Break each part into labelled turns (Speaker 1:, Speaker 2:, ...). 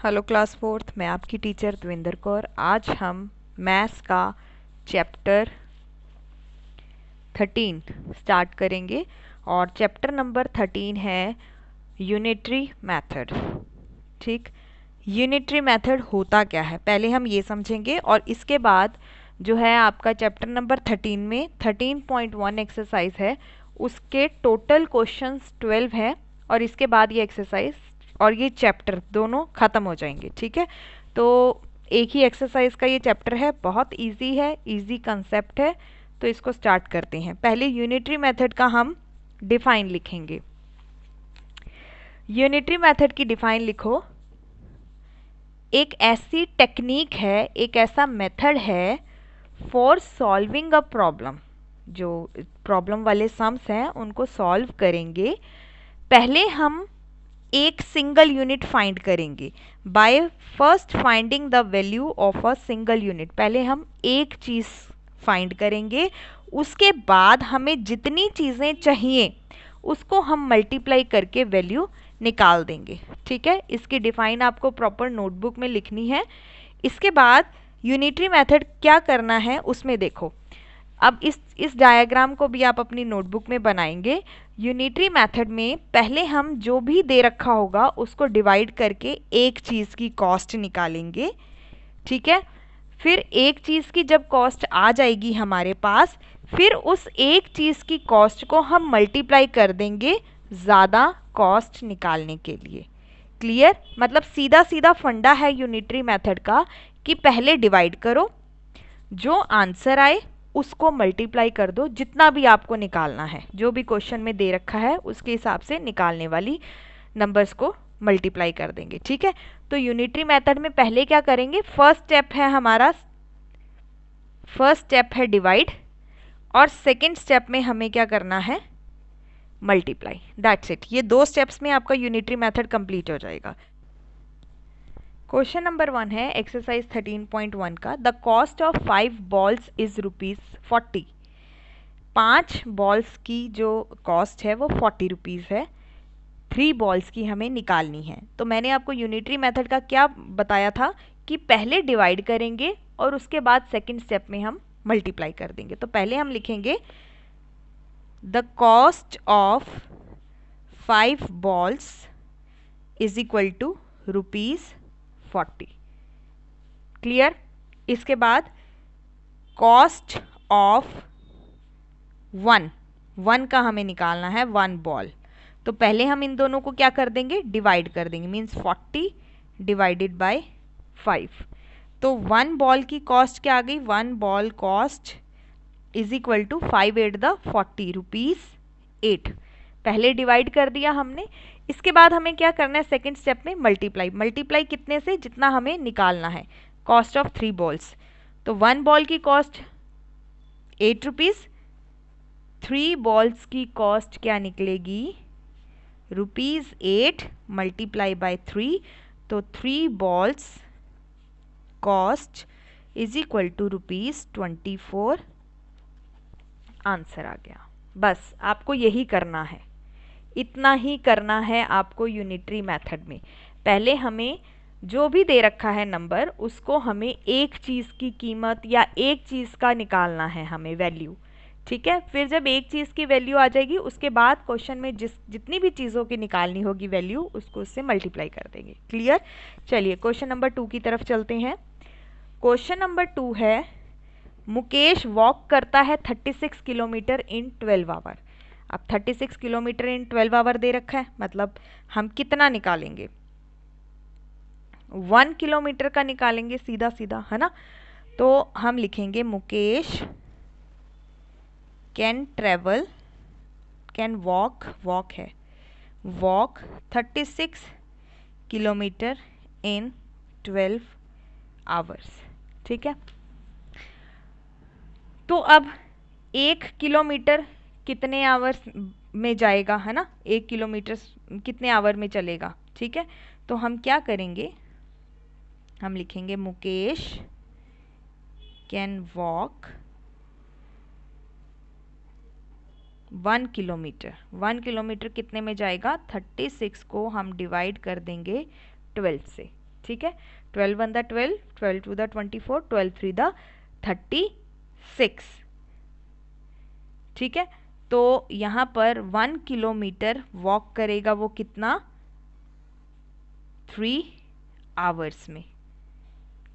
Speaker 1: Hello class fourth, मैं आपकी teacher द्विंदर Kaur. आज हम मैथ्स का चैप्टर 13 स्टार्ट करेंगे और चैप्टर नंबर 13 है यूनिटरी मेथड। ठीक, यूनिटरी मेथड होता क्या है पहले हम ये समझेंगे और इसके बाद जो है आपका चैप्टर नंबर 13 में 13.1 एक्सरसाइज है, उसके टोटल क्वेश्चंस 12 है और इसके बाद ये एक्सरसाइज और ये चैप्टर दोनों ख़त्म हो जाएंगे। ठीक है, तो एक ही एक्सरसाइज का ये चैप्टर है, बहुत इजी है, इजी कंसेप्ट है। तो इसको स्टार्ट करते हैं। पहले यूनिटरी मेथड का हम डिफाइन लिखेंगे। यूनिटरी मेथड की डिफाइन लिखो, एक ऐसी टेक्निक है, एक ऐसा मेथड है फॉर सॉल्विंग अ प्रॉब्लम। जो प्रॉब्लम वाले सम्स हैं उनको सॉल्व करेंगे। पहले हम एक सिंगल यूनिट फाइंड करेंगे by first finding the value of a single unit. पहले हम एक चीज फाइंड करेंगे, उसके बाद हमें जितनी चीजें चाहिए उसको हम मल्टीप्लाई करके वैल्यू निकाल देंगे। ठीक है, इसकी डिफाइन आपको प्रॉपर नोटबुक में लिखनी है। इसके बाद यूनिटरी मेथड क्या करना है उसमें देखो। अब इस डायग्राम को भी आप अपनी नोटबुक में बनाएंगे। यूनिटरी मेथड में पहले हम जो भी दे रखा होगा उसको डिवाइड करके एक चीज़ की कॉस्ट निकालेंगे। ठीक है, फिर एक चीज़ की जब कॉस्ट आ जाएगी हमारे पास, फिर उस एक चीज़ की कॉस्ट को हम मल्टीप्लाई कर देंगे ज़्यादा कॉस्ट निकालने के लिए। क्लियर? मतलब सीधा सीधा फंडा है यूनिटरी मेथड का कि पहले डिवाइड करो, जो आंसर आए उसको मल्टीप्लाई कर दो, जितना भी आपको निकालना है, जो भी क्वेश्चन में दे रखा है उसके हिसाब से निकालने वाली नंबर्स को मल्टीप्लाई कर देंगे। ठीक है, तो यूनिटरी मेथड में पहले क्या करेंगे, फर्स्ट स्टेप है डिवाइड और सेकंड स्टेप में हमें क्या करना है, मल्टीप्लाई। That's it. ये दो स्टेप्स में आपका यूनिटरी मेथड कंप्लीट हो जाएगा। क्वेश्चन नंबर 1 है एक्सरसाइज 13.1 का। The cost of 5 balls is ₹40। 5 balls की जो कॉस्ट है वो 40 रुपीज़ है। 3 बॉल्स की हमें निकालनी है। तो मैंने आपको यूनिटरी मेथड का क्या बताया था कि पहले डिवाइड करेंगे और उसके बाद सेकंड स्टेप में हम मल्टीप्लाई कर देंगे। तो पहले हम लिखेंगे the cost of 5 balls is equal to ₹40। Clear? इसके बाद कॉस्ट ऑफ 1 का हमें निकालना है, 1 बॉल। तो पहले हम इन दोनों को क्या कर देंगे, डिवाइड कर देंगे। Means 40 divided by 5। तो 1 बॉल की कॉस्ट क्या आ गई, 1 ball cost is equal to 5 8 the 40 ₹8। पहले डिवाइड कर दिया हमने। इसके बाद हमें क्या करना है, सेकंड स्टेप में मल्टीप्लाई कितने से, जितना हमें निकालना है, कॉस्ट ऑफ 3 बॉल्स। तो 1 बॉल की कॉस्ट 8 रुपीज़, 3 बॉल्स की कॉस्ट क्या निकलेगी, ₹8 मल्टीप्लाई बाय 3। तो 3 balls cost is equal to ₹24। Answer आ गया। बस आपको यही करना है, इतना ही करना है आपको यूनिटरी मेथड में। पहले हमें जो भी दे रखा है नंबर, उसको हमें एक चीज़ की कीमत या एक चीज़ का निकालना है हमें वैल्यू। ठीक है, फिर जब एक चीज़ की वैल्यू आ जाएगी उसके बाद क्वेश्चन में जितनी भी चीज़ों की निकालनी होगी वैल्यू, उसको उससे मल्टीप्लाई कर देंगे। क्लियर? चलिए क्वेश्चन नंबर 2 की तरफ चलते हैं। क्वेश्चन नंबर 2 है मुकेश वॉक करता है 36 किलोमीटर इन 12 आवर। अब 36 किलोमीटर इन 12 आवर दे रखा है, मतलब हम कितना निकालेंगे, 1 किलोमीटर का निकालेंगे सीधा सीधा, है ना। तो हम लिखेंगे Mukesh can walk 36 kilometre in 12 hours. ठीक है, तो अब 1 किलोमीटर कितने आवर्स में जाएगा, है ना, 1 किलोमीटर कितने आवर में चलेगा। ठीक है, तो हम क्या करेंगे, हम लिखेंगे Mukesh can walk 1 kilometre. 1 kilometre कितने में जाएगा, 36 को हम डिवाइड कर देंगे 12 से। ठीक है, 12 one the 12, 12 two the 24, 12 three the 36। ठीक है, तो यहाँ पर 1 किलोमीटर वॉक करेगा वो कितना, 3 आवर्स में।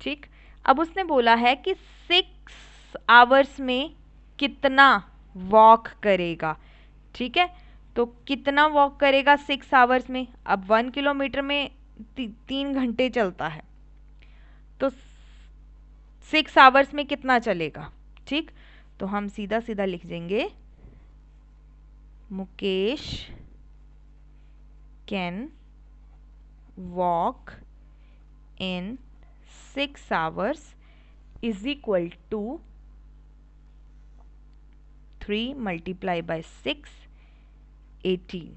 Speaker 1: ठीक, अब उसने बोला है कि 6 आवर्स में कितना वॉक करेगा। ठीक है, तो कितना वॉक करेगा 6 आवर्स में। अब 1 किलोमीटर में 3 घंटे चलता है, तो 6 आवर्स में कितना चलेगा। ठीक, तो हम सीधा सीधा लिख देंगे Mukesh can walk in 6 hours is equal to 3 multiply by 6, 18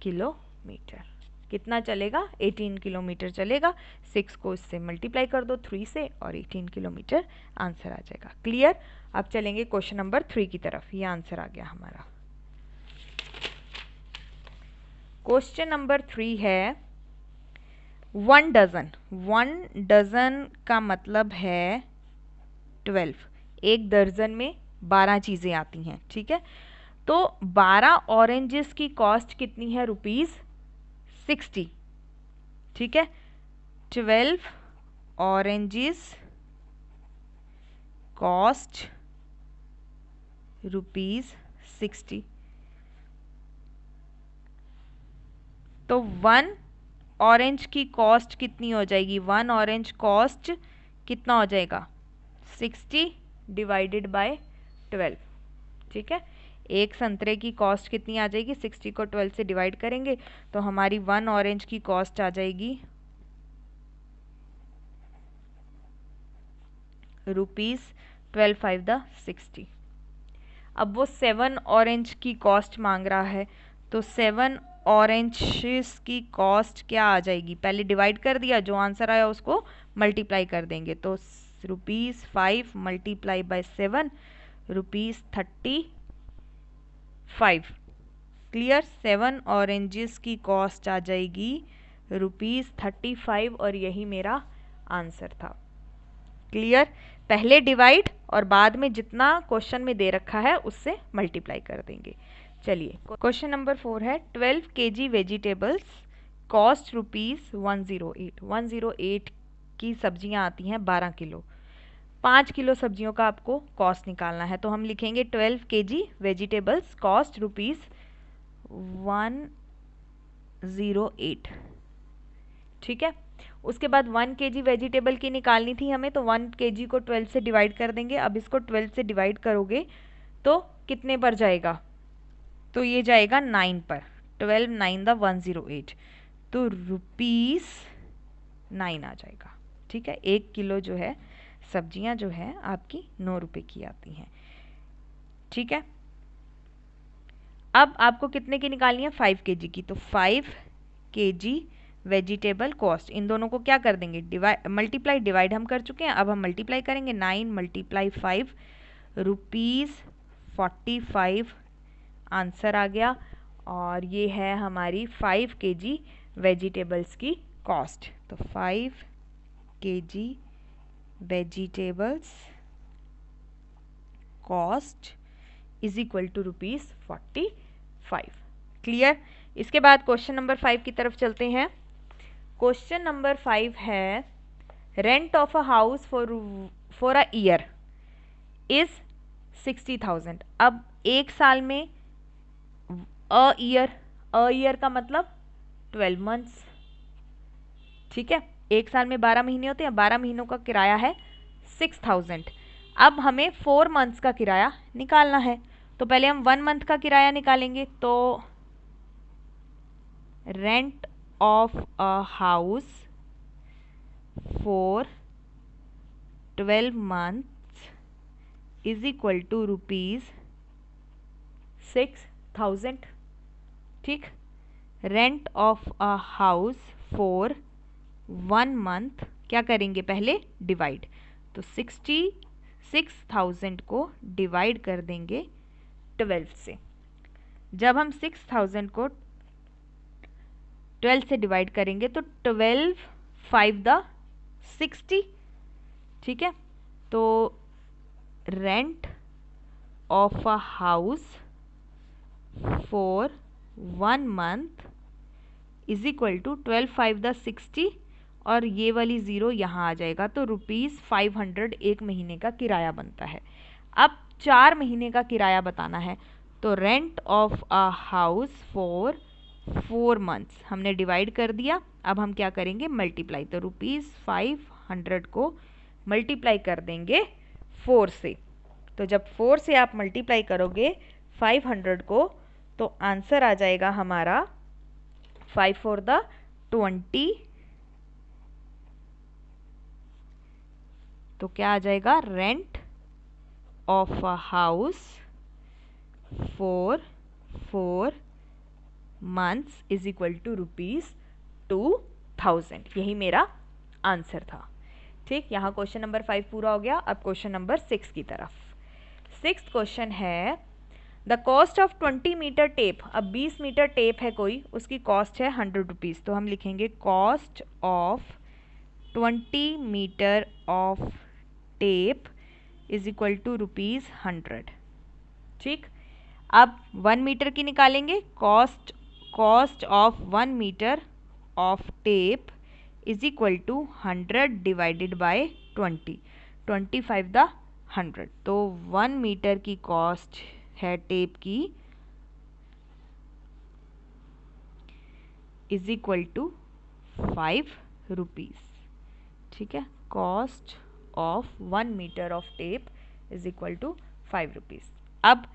Speaker 1: kilometre. कितना चलेगा, 18 किलोमीटर चलेगा। 6 को इससे मल्टीप्लाई कर दो 3 से और 18 किलोमीटर आंसर आ जाएगा। क्लियर। अब चलेंगे क्वेश्चन नंबर 3 की तरफ। ये आंसर आ गया हमारा। क्वेश्चन नंबर 3 है 1 डजन। 1 डजन का मतलब है 12। एक दर्जन में 12 चीज़ें आती हैं। ठीक है, तो 12 ऑरेंजेस की कॉस्ट कितनी है, ₹60। ठीक है, 12 ऑरेंजेस कॉस्ट ₹60। तो 1 ऑरेंज की कॉस्ट कितनी हो जाएगी, 1 ऑरेंज कॉस्ट कितना हो जाएगा, 60 डिवाइडेड बाय 12। ठीक है, एक संतरे की कॉस्ट कितनी आ जाएगी, 60 को 12 से डिवाइड करेंगे तो हमारी 1 ऑरेंज की कॉस्ट आ जाएगी ₹12 5 द 60। अब वो 7 ऑरेंज की कॉस्ट मांग रहा है, तो 7 ऑरेंजेस की कॉस्ट क्या आ जाएगी, पहले डिवाइड कर दिया, जो आंसर आया उसको मल्टीप्लाई कर देंगे। तो ₹5 मल्टीप्लाई बाय 7, ₹35। क्लियर, 7 ऑरेंजेस की कॉस्ट आ जाएगी ₹35 और यही मेरा आंसर था। क्लियर, पहले डिवाइड और बाद में जितना क्वेश्चन में दे रखा है उससे मल्टीप्लाई कर देंगे। चलिए क्वेश्चन नंबर 4 है 12 kg वेजिटेबल्स कॉस्ट ₹108। 108 की सब्जियां आती हैं 12 किलो। 5 किलो सब्जियों का आपको कॉस्ट निकालना है, तो हम लिखेंगे 12 kg वेजिटेबल्स कॉस्ट ₹108। ठीक है, उसके बाद 1 kg वेजिटेबल की निकालनी थी हमें, तो 1 kg को 12 से डिवाइड कर देंगे। अब इसको 12 से डिवाइड करोगे तो कितने पर जाएगा, तो ये जाएगा 9 पर। 12 9 द 108, तो ₹9 आ जाएगा। ठीक है, 1 किलो जो है सब्जियां जो है आपकी 9 रुपए की आती हैं। ठीक है, अब आपको कितने की निकालनी है, 5 kg की, तो 5 kg वेजिटेबल कॉस्ट, इन दोनों को क्या कर देंगे, डिवाइड मल्टीप्लाई, डिवाइड हम कर चुके हैं, अब हम मल्टीप्लाई करेंगे। 9 मल्टीप्लाई 5, ₹45 आंसर आ गया। और ये है हमारी 5 kg वेजिटेबल्स की कॉस्ट। तो 5 kg vegetables cost is equal to ₹45। Clear. इसके बाद क्वेश्चन नंबर 5 की तरफ चलते हैं। क्वेश्चन नंबर 5 है rent of a house for a year is 60,000। अब एक साल में अ ईयर का मतलब 12 मंथ्स। ठीक है, एक साल में 12 महीने होते हैं, 12 महीनों का किराया है 6000। अब हमें 4 मंथ्स का किराया निकालना है, तो पहले हम 1 मंथ का किराया निकालेंगे। तो rent of a house for 12 months is equal to ₹6,000। ठीक, rent of a house for 1 month क्या करेंगे, पहले डिवाइड, तो 66,000 को डिवाइड कर देंगे 12 से। जब हम 6000 को 12 से डिवाइड करेंगे तो 12 5 द 60, ठीक है। तो rent of a house for 1 month is equal to 12 5 the 60, और ये वाली ज़ीरो यहाँ आ जाएगा, तो ₹500 एक महीने का किराया बनता है। अब 4 महीने का किराया बताना है, तो rent of a house for 4 months हमने डिवाइड कर दिया। अब हम क्या करेंगे, मल्टीप्लाई, तो ₹500 को मल्टीप्लाई कर देंगे 4 से। तो जब 4 से आप मल्टीप्लाई करोगे 500 को, तो आंसर आ जाएगा हमारा 5 4 द 20। तो क्या आ जाएगा, rent of a house for 4 months is equal to ₹2000। यही मेरा आंसर था। ठीक, यहाँ क्वेश्चन नंबर 5 पूरा हो गया। अब क्वेश्चन नंबर 6 की तरफ। 6th क्वेश्चन है, the cost of 20 metre tape. अब 20 मीटर टेप है कोई, उसकी कॉस्ट है ₹100। तो हम लिखेंगे cost of 20 metre of tape is equal to ₹100। ठीक, अब 1 मीटर की निकालेंगे। Cost of 1 metre of tape is equal to 100 divided by 20, 25 the 100। तो 1 मीटर की कॉस्ट है टेप की इज इक्वल टू ₹5। ठीक है, cost of 1 metre of tape is equal to ₹5। अब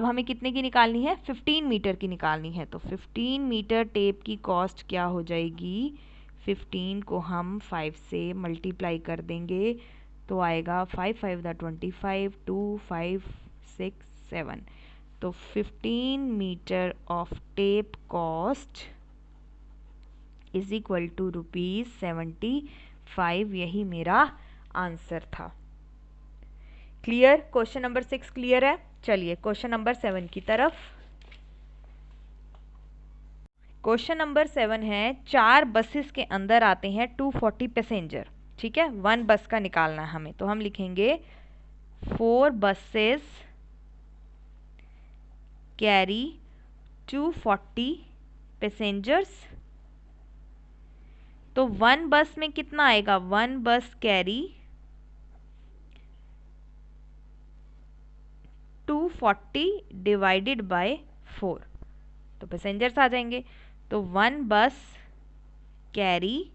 Speaker 1: हमें कितने की निकालनी है, 15 मीटर की निकालनी है। तो 15 मीटर टेप की कॉस्ट क्या हो जाएगी, 15 को हम 5 से मल्टीप्लाई कर देंगे, तो आएगा 5 5 द 25, 2 5 6 7। तो 15 metre of tape cost is equal to ₹75। यही मेरा आंसर था। क्लियर, क्वेश्चन नंबर 6 क्लियर है। चलिए क्वेश्चन नंबर 7 की तरफ। क्वेश्चन नंबर 7 है, 4 बसेस के अंदर आते हैं 240 पैसेंजर। ठीक है, 1 बस का निकालना है हमें, तो हम लिखेंगे 4 buses कैरी 240 पैसेंजर्स। तो 1 बस में कितना आएगा, 1 बस कैरी 240 डिवाइडेड बाय 4, तो पैसेंजर्स आ जाएंगे। तो 1 बस कैरी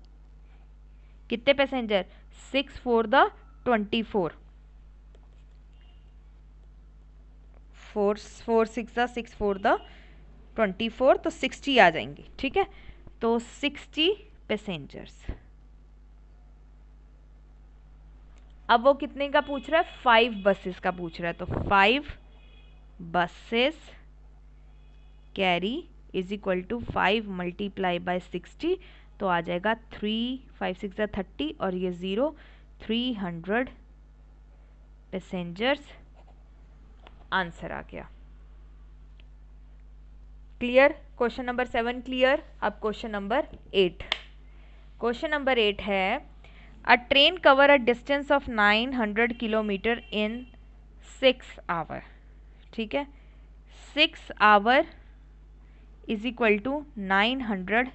Speaker 1: कितने पैसेंजर, 6 4 द 24, 4 6 द 6 4 द 24, तो 60 आ जाएंगे। ठीक है, तो 60 पैसेंजर्स। अब वो कितने का पूछ रहा है, 5 बसेस का पूछ रहा है। तो 5 buses carry is equal to 5 multiply by 60, तो आ जाएगा 3 5 6 30, और ये 0, 300 पैसेंजर्स आंसर आ गया। Clear, question number 7 clear. अब क्वेश्चन नंबर 8। क्वेश्चन नंबर 8 है, a train cover a distance of 900 kilometre in 6 hour. ठीक है, 6 hour is equal to 900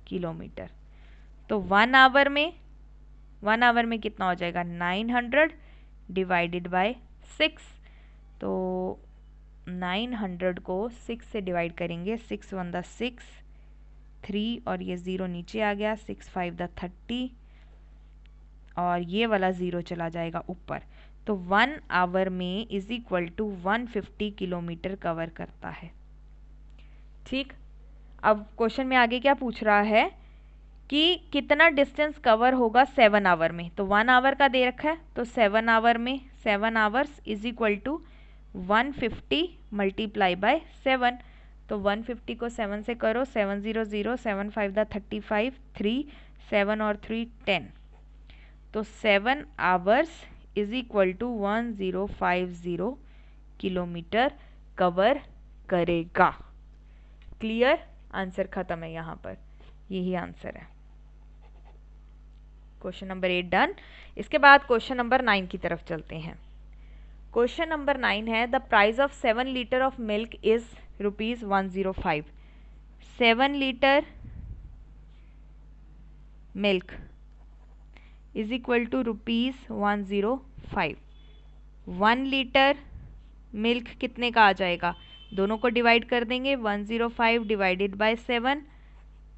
Speaker 1: kilometre. तो 1 आवर में कितना हो जाएगा, 900 डिवाइडेड बाय 6। तो 900 को 6 से डिवाइड करेंगे, 6 1 द 6, 3 और ये 0 नीचे आ गया, 6 5 द 30, और ये वाला 0 चला जाएगा ऊपर। तो 1 आवर में is equal to 150 kilometre cover करता है। ठीक, अब क्वेश्चन में आगे क्या पूछ रहा है कि कितना डिस्टेंस कवर होगा 7 आवर में। तो 1 आवर का दे रखा है, तो 7 आवर में 7 hours is equal to 150 multiply by 7। तो 150 को 7 से करो, 7 0 0, 7 5 द 35, 3 7 और 3 10। तो 7 hours is equal to 1050 kilometre cover करेगा। क्लियर, आंसर खत्म है यहाँ पर। यही आंसर है। Question number 8 done. इसके बाद क्वेश्चन नंबर 9 की तरफ चलते हैं। क्वेश्चन नंबर 9 है, the price of 7 litre of milk is ₹105। 7 litre milk is equal to ₹105। 1 litre milk कितने का आ जाएगा, दोनों को डिवाइड कर देंगे, 105 डिवाइडेड बाय 7,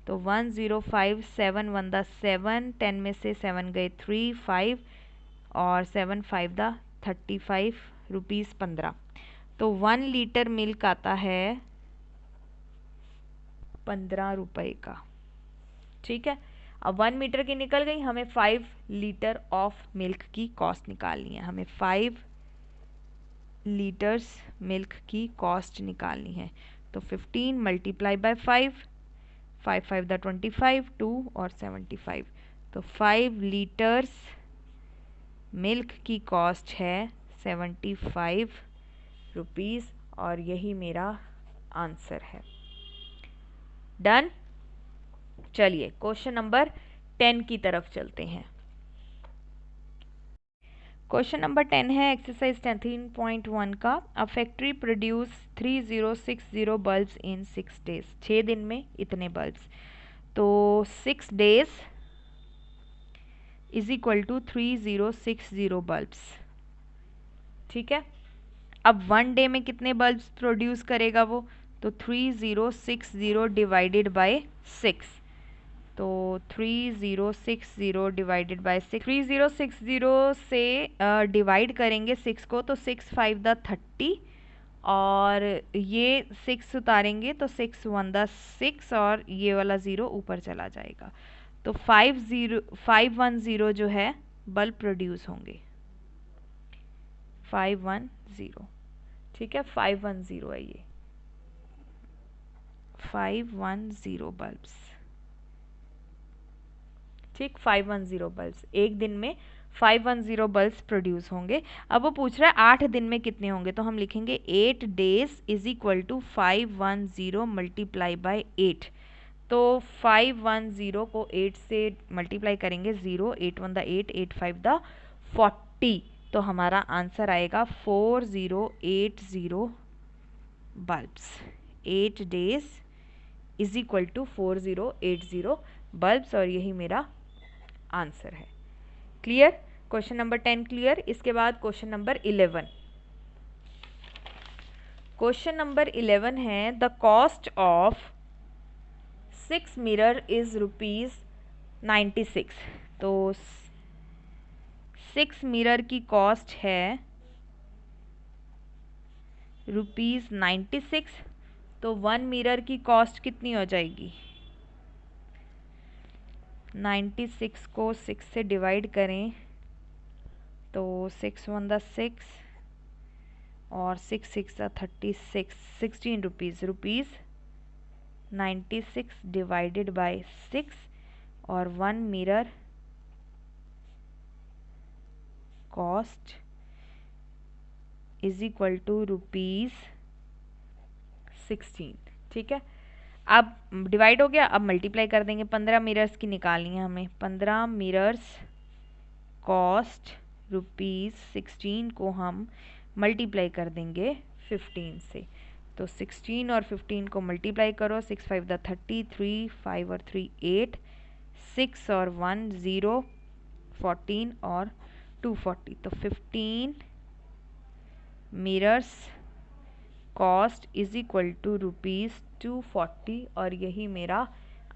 Speaker 1: तो 105, 7 1 दा 7, 10 में से 7 गए 3, 5 और 7 5 दा 35, ₹15। तो 1 लीटर मिल्क आता है 15 रुपए का। ठीक है, अब 1 मीटर की निकल गई, हमें 5 लीटर ऑफ मिल्क की कॉस्ट निकालनी है। हमें 5 लीटर्स मिल्क की कॉस्ट निकालनी है। तो 15 मल्टीप्लाई बाय 5, 5 5 दा 25, 2 और 75, तो 5 लीटर्स मिल्क की कॉस्ट है 75 रुपीज़ और यही मेरा आंसर है। डन। चलिए क्वेश्चन नंबर 10 की तरफ चलते हैं। क्वेश्चन नंबर 10 है एक्सरसाइज 13.1 का। A factory produce 3060 bulbs in 6 days. 6 दिन में इतने बल्ब्स, तो 6 days is equal to 3060 bulbs. ठीक है, अब 1 डे में कितने बल्ब्स प्रोड्यूस करेगा वो, तो 3060 डिवाइडेड बाय 6, तो 3060 डिवाइडेड बाय 6, 3060 से डिवाइड करेंगे 6 को, तो 6 5 दा 30 और ये 6 उतारेंगे तो 6 1 दा 6 और ये वाला 0 ऊपर चला जाएगा, तो 510 जो है बल्ब प्रोड्यूस होंगे, 510। ठीक है, 510 है ये, 510 बल्ब्स। ठीक, 510 बल्ब्स, एक दिन में 510 बल्ब्स प्रोड्यूस होंगे। अब वो पूछ रहा है 8 दिन में कितने होंगे, तो हम लिखेंगे 8 days is equal to 510 multiply by 8। तो 510 को 8 से मल्टीप्लाई करेंगे, 0 8 1 दा 8, 8 5 दा 40, तो हमारा आंसर आएगा 4080 bulbs. 8 days is equal to 4080 bulbs और यही मेरा आंसर है। Clear, question number 10 clear. इसके बाद क्वेश्चन नंबर 11। क्वेश्चन नंबर 11 है, the cost of 6 mirror is ₹96। तो 6 मिरर की कॉस्ट है ₹96, तो 1 मिरर की कॉस्ट कितनी हो जाएगी, 96 को 6 से डिवाइड करें तो 6 1 दा 6 और 6 6 दा 36, 16 रुपीज़ 96 डिवाइडेड बाय 6 और 1 mirror cost is equal to ₹16। ठीक है, अब डिवाइड हो गया, अब मल्टीप्लाई कर देंगे, 15 मिरर्स की निकालनी है हमें, 15 मिरर्स कॉस्ट ₹16 को हम मल्टीप्लाई कर देंगे 15 से, तो 16 और 15 को मल्टीप्लाई करो, 6 5 दा 30, 3 5 और 3 8, 6 और 1 0, 14 और 240, तो 15 mirrors cost is equal to ₹240 और यही मेरा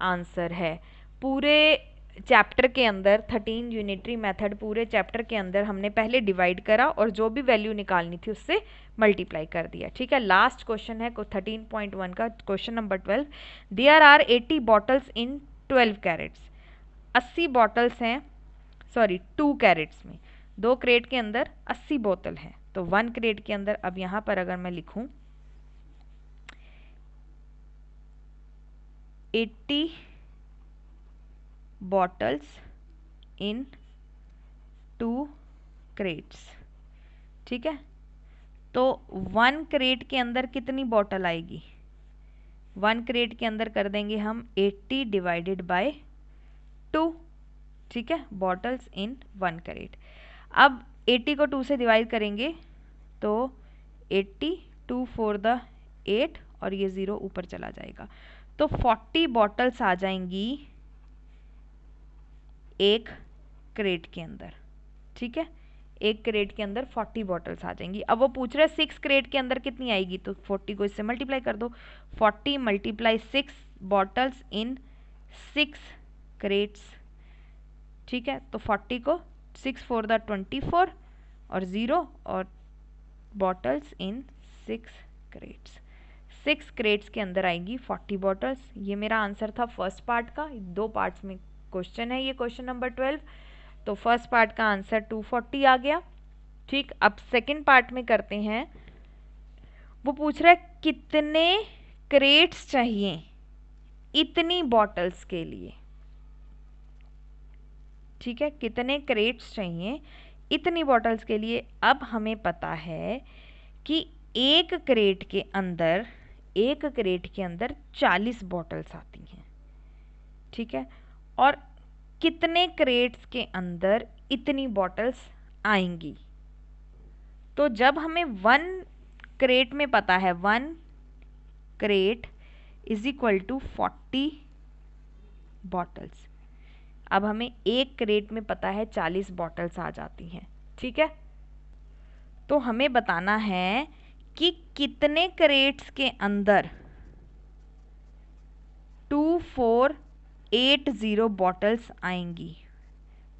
Speaker 1: आंसर है। पूरे चैप्टर के अंदर 13 यूनिटरी मेथड, पूरे चैप्टर के अंदर हमने पहले डिवाइड करा और जो भी वैल्यू निकालनी थी उससे मल्टीप्लाई कर दिया। ठीक है, लास्ट क्वेश्चन है 13.1 का, question number 12। There are 80 bottles in 12 crates. 80 bottles हैं, सॉरी 2 कैरेट्स में, 2 क्रेट के अंदर 80 बोतल हैं, तो 1 क्रेट के अंदर, अब यहाँ पर अगर मैं लिखूं 80 बॉटल्स इन 2 क्रेट्स, ठीक है, तो 1 क्रेट के अंदर कितनी बॉटल आएगी, 1 क्रेट के अंदर कर देंगे हम 80 डिवाइडेड बाय 2, ठीक है, बॉटल्स इन 1 क्रेट। अब 80 को 2 से डिवाइड करेंगे तो 80, 2 4 द 8 और ये 0 ऊपर चला जाएगा, तो 40 बॉटल्स आ जाएंगी एक क्रेट के अंदर, ठीक है, एक क्रेट के अंदर 40 बॉटल्स आ जाएंगी। अब वो पूछ रहा है 6 क्रेट के अंदर कितनी आएगी, तो 40 को इससे मल्टीप्लाई कर दो, 40 मल्टीप्लाई 6 बॉटल्स इन 6 क्रेट्स, ठीक है, तो 40 को 6 4 द 24 और 0 और बॉटल्स इन 6 क्रेट्स। 6 क्रेट्स के अंदर आएंगी 40 बॉटल्स। ये मेरा आंसर था फर्स्ट पार्ट का। 2 पार्ट्स में क्वेश्चन है ये, क्वेश्चन नंबर 12। तो फर्स्ट पार्ट का आंसर 240 आ गया, ठीक। अब सेकंड पार्ट में करते हैं। वो पूछ रहा है कितने क्रेट्स चाहिए इतनी बॉटल्स के लिए, ठीक है, कितने क्रेट्स चाहिए इतनी बॉटल्स के लिए। अब हमें पता है कि एक क्रेट के अंदर 40 बॉटल्स आती हैं, ठीक है, और कितने क्रेट्स के अंदर इतनी बॉटल्स आएंगी। तो जब हमें 1 क्रेट में पता है 1 crate is equal to 40 bottles, अब हमें एक क्रेट में पता है 40 बॉटल्स आ जाती हैं, ठीक है। तो हमें बताना है कि कितने क्रेट्स के अंदर 2480 बॉटल्स आएंगी।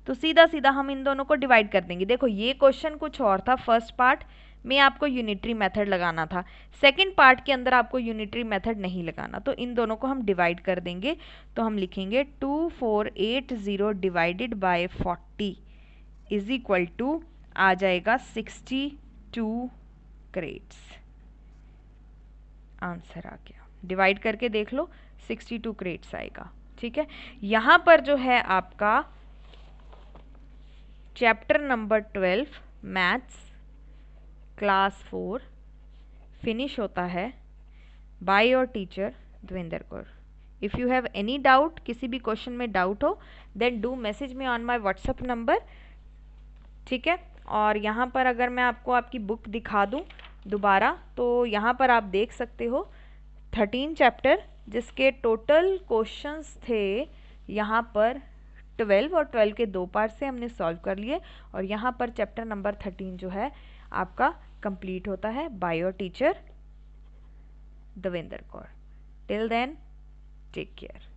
Speaker 1: तो सीधा सीधा हम इन दोनों को डिवाइड कर देंगे। देखो ये क्वेश्चन कुछ और था, फर्स्ट पार्ट में आपको यूनिटरी मेथड लगाना था, सेकंड पार्ट के अंदर आपको यूनिटरी मेथड नहीं लगाना, तो इन दोनों को हम डिवाइड कर देंगे। तो हम लिखेंगे 2480 divided by 40 is equal to आ जाएगा 62 क्रेट्स। आंसर आ गया, डिवाइड करके देख लो 62 क्रेट्स आएगा, ठीक है। यहाँ पर जो है आपका chapter number 12 maths class 4 finish होता है by your teacher Devendra Kaur. If you have any doubt, किसी भी क्वेश्चन में डाउट हो, then do message me on my WhatsApp number, ठीक है। और यहाँ पर अगर मैं आपको आपकी बुक दिखा दूँ दोबारा, तो यहाँ पर आप देख सकते हो 13 चैप्टर जिसके टोटल क्वेश्चंस थे यहाँ पर 12 और 12 के 2 पार्ट से हमने सॉल्व कर लिए, और यहाँ पर चैप्टर नंबर 13 जो है आपका कंप्लीट होता है by your teacher Devendra Kaur. Till then take care.